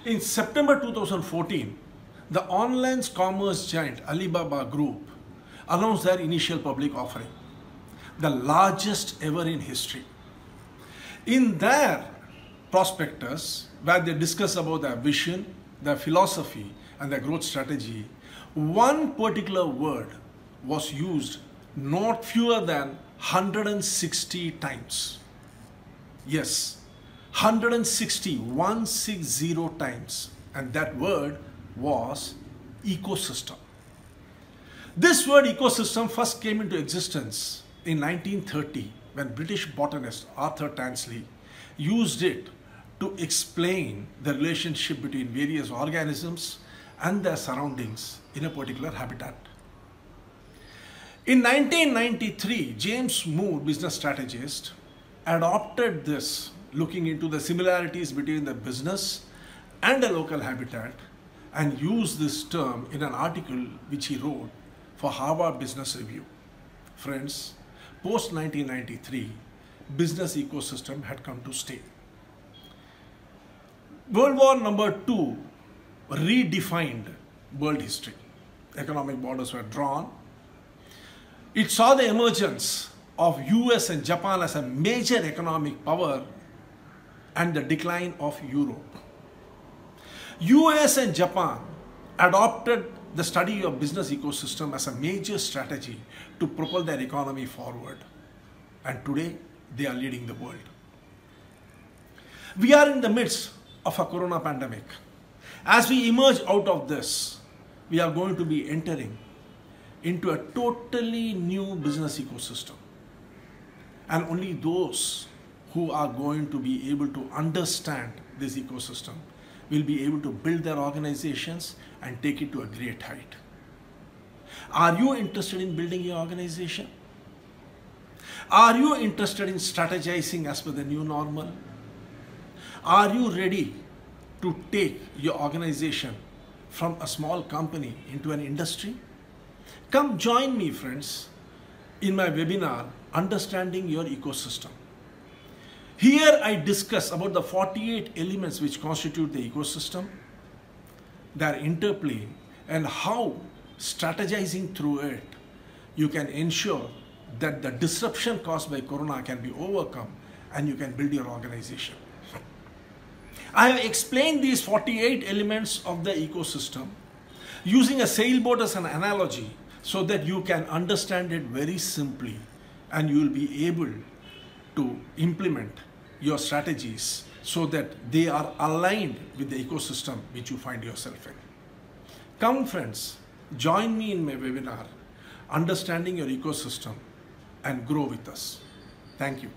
In September 2014, the online commerce giant Alibaba Group announced their initial public offering, the largest ever in history. In their prospectus, where they discuss about their vision, their philosophy, and their growth strategy, one particular word was used not fewer than 160 times. Yes, 160 times, and that word was ecosystem. This word ecosystem first came into existence in 1930 when British botanist Arthur Tansley used it to explain the relationship between various organisms and their surroundings in a particular habitat. In 1993, James Moore, business strategist, adopted this, looking into the similarities between the business and a local habitat, and used this term in an article which he wrote for Harvard Business Review. Friends, post 1993, business ecosystem had come to stay. World War II redefined world history. Economic borders were drawn. It saw the emergence of US and Japan as a major economic power and the decline of Europe. US and Japan adopted the study of business ecosystem as a major strategy to propel their economy forward. And today, they are leading the world. We are in the midst of a corona pandemic. As we emerge out of this, we are going to be entering into a totally new business ecosystem. And only those who are going to be able to understand this ecosystem will be able to build their organizations and take it to a great height. Are you interested in building your organization? Are you interested in strategizing as per the new normal? Are you ready to take your organization from a small company into an industry? Come join me, friends, in my webinar, Understanding Your Ecosystem. Here I discuss about the 48 elements which constitute the ecosystem, their interplay, and how strategizing through it, you can ensure that the disruption caused by corona can be overcome and you can build your organization. I have explained these 48 elements of the ecosystem using a sailboat as an analogy so that you can understand it very simply and you will be able to implement your strategies so that they are aligned with the ecosystem which you find yourself in. Come friends, join me in my webinar, Understanding Your Ecosystem, and grow with us. Thank you.